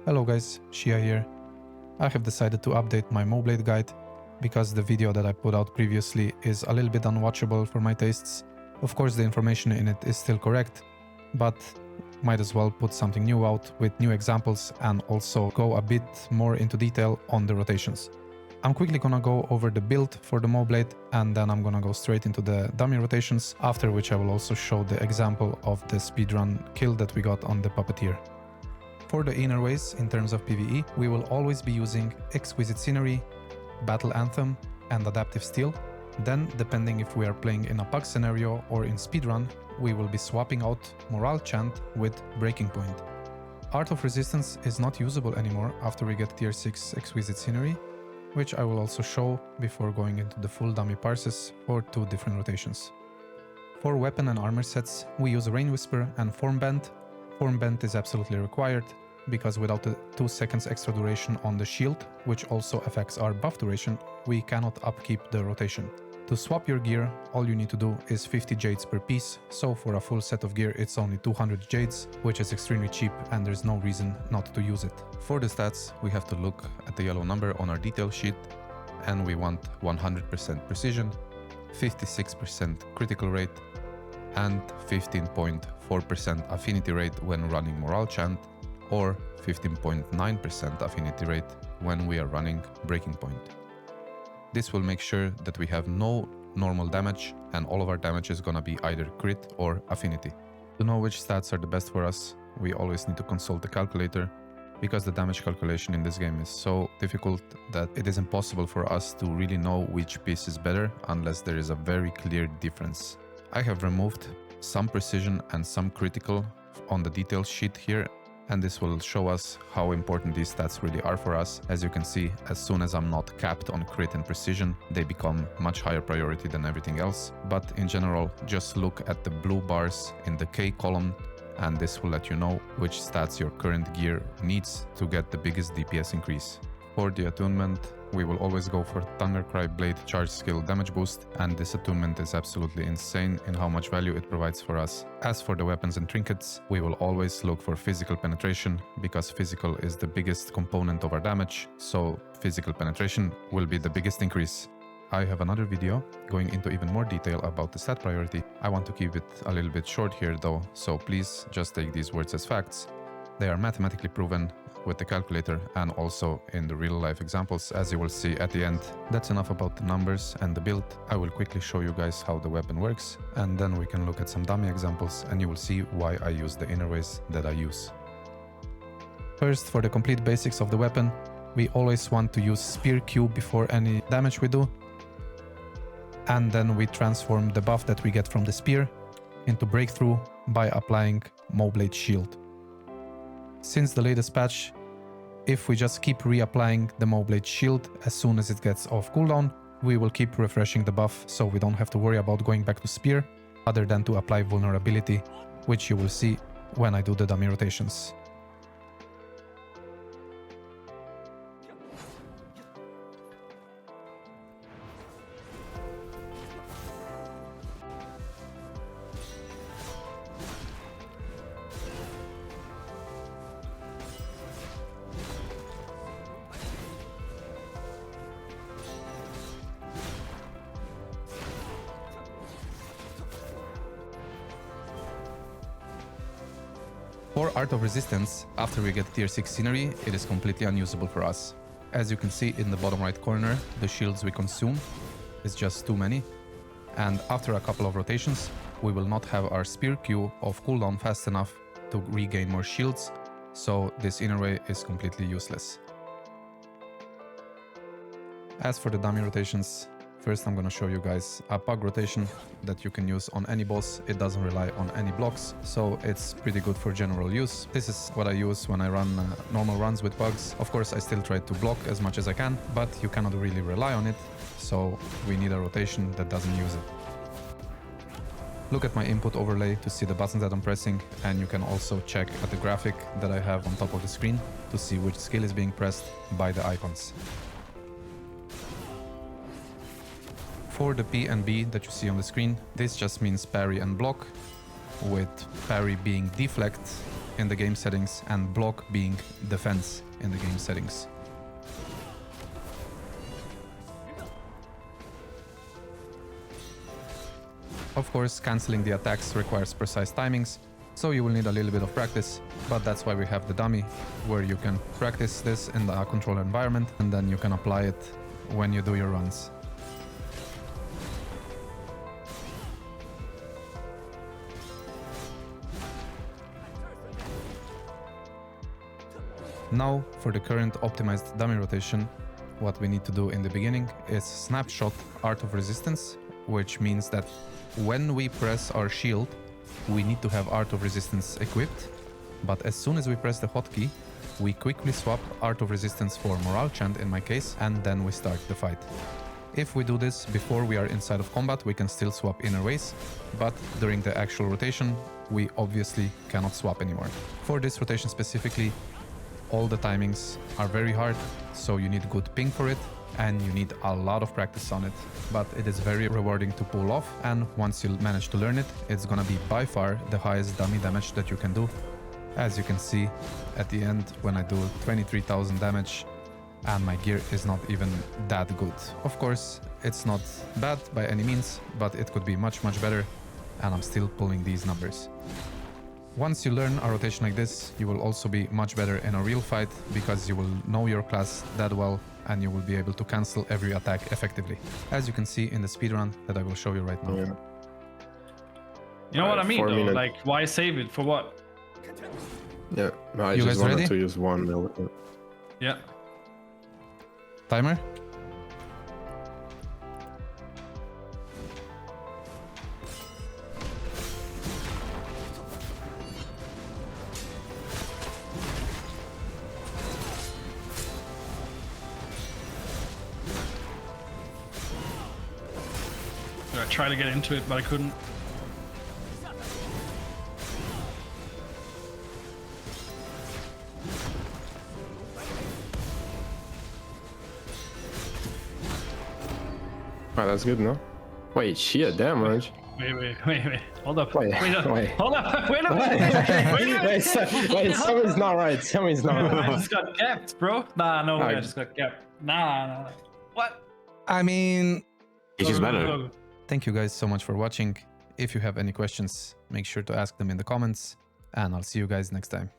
Hello guys, Shia here. I have decided to update my Moblade guide because the video that I put out previously is a little bit unwatchable for my tastes. Of course the information in it is still correct, but might as well put something new out with new examples and also go a bit more into detail on the rotations. I'm quickly gonna go over the build for the Moblade and then I'm gonna go straight into the dummy rotations, after which I will also show the example of the speedrun kill that we got on the Puppeteer. For the inner ways, in terms of PvE, we will always be using Exquisite Scenery, Battle Anthem and Adaptive Steel. Then, depending if we are playing in a Pug scenario or in Speedrun, we will be swapping out Morale Chant with Breaking Point. Art of Resistance is not usable anymore after we get tier 6 Exquisite Scenery, which I will also show before going into the full dummy parses for two different rotations. For weapon and armor sets, we use Rain Whisper and Form Bend. Form Bend is absolutely required, because without the 2 seconds extra duration on the shield, which also affects our buff duration, we cannot upkeep the rotation. To swap your gear, all you need to do is 50 jades per piece, so for a full set of gear it's only 200 jades, which is extremely cheap and there's no reason not to use it. For the stats, we have to look at the yellow number on our detail sheet, and we want 100% precision, 56% critical rate, and 15.4% affinity rate when running Morale Chant, or 15.9% affinity rate when we are running Breaking Point. This will make sure that we have no normal damage and all of our damage is gonna be either crit or affinity. To know which stats are the best for us, we always need to consult the calculator, because the damage calculation in this game is so difficult that it is impossible for us to really know which piece is better unless there is a very clear difference. I have removed some precision and some critical on the details sheet here, and this will show us how important these stats really are for us. As you can see, as soon as I'm not capped on crit and precision, they become much higher priority than everything else. But in general, just look at the blue bars in the K column, and this will let you know which stats your current gear needs to get the biggest DPS increase. For the attunement, we will always go for Thundercry Blade Charge Skill Damage Boost, and this attunement is absolutely insane in how much value it provides for us. As for the weapons and trinkets, we will always look for physical penetration, because physical is the biggest component of our damage, so physical penetration will be the biggest increase. I have another video going into even more detail about the stat priority. I want to keep it a little bit short here though, so please just take these words as facts. They are mathematically proven with the calculator and also in the real life examples, as you will see at the end. That's enough about the numbers and the build. I will quickly show you guys how the weapon works, and then we can look at some dummy examples and you will see why I use the inner ways that I use. First, for the complete basics of the weapon, we always want to use Spear Q before any damage we do, and then we transform the buff that we get from the spear into Breakthrough by applying Moblade Shield. Since the latest patch, if we just keep reapplying the Moblade Shield as soon as it gets off cooldown, we will keep refreshing the buff, so we don't have to worry about going back to Spear, other than to apply Vulnerability, which you will see when I do the dummy rotations. For Art of Resistance, after we get tier 6 scenery, it is completely unusable for us. As you can see in the bottom right corner, the shields we consume is just too many, and after a couple of rotations, we will not have our Spear Q off cooldown fast enough to regain more shields, so this inner way is completely useless. As for the dummy rotations, first I'm gonna show you guys a Pug Rotation that you can use on any boss. It doesn't rely on any blocks, so it's pretty good for general use. This is what I use when I run normal runs with Pugs. Of course, I still try to block as much as I can, but you cannot really rely on it, so we need a rotation that doesn't use it. Look at my input overlay to see the buttons that I'm pressing, and you can also check at the graphic that I have on top of the screen to see which skill is being pressed by the icons. For the P and B that you see on the screen, this just means parry and block, with parry being deflect in the game settings and block being defense in the game settings. Of course, cancelling the attacks requires precise timings, so you will need a little bit of practice, but that's why we have the dummy, where you can practice this in the controller environment and then you can apply it when you do your runs. Now, for the current optimized dummy rotation, what we need to do in the beginning is snapshot Art of Resistance, which means that when we press our shield, we need to have Art of Resistance equipped, but as soon as we press the hotkey, we quickly swap Art of Resistance for Morale Chant in my case, and then we start the fight. If we do this before we are inside of combat, we can still swap Inner Ways, but during the actual rotation, we obviously cannot swap anymore. For this rotation specifically, all the timings are very hard, so you need good ping for it, and you need a lot of practice on it, but it is very rewarding to pull off, and once you manage to learn it, it's gonna be by far the highest dummy damage that you can do. As you can see at the end, when I do 23,000 damage, and my gear is not even that good. Of course, it's not bad by any means, but it could be much better, and I'm still pulling these numbers. Once you learn a rotation like this, you will also be much better in a real fight, because you will know your class that well and you will be able to cancel every attack effectively, as you can see in the speedrun that I will show you right now. Yeah. You know what I mean, 4 though? minutes. Like, why save it? For what? Yeah, I You just guys wanted ready? to use one. Yeah. Timer? I tried to get into it, but I couldn't. Oh, that's good, no? Wait, shit, damage. Wait. Hold up. Wait, Wait. hold up. Wait a Wait, minute. wait, something's not right. Something's not I right. just got capped, bro. Nah, no way. I I- just got capped. Nah. What? I mean, It is better. Go. thank you guys so much for watching. If you have any questions, make sure to ask them in the comments, and I'll see you guys next time.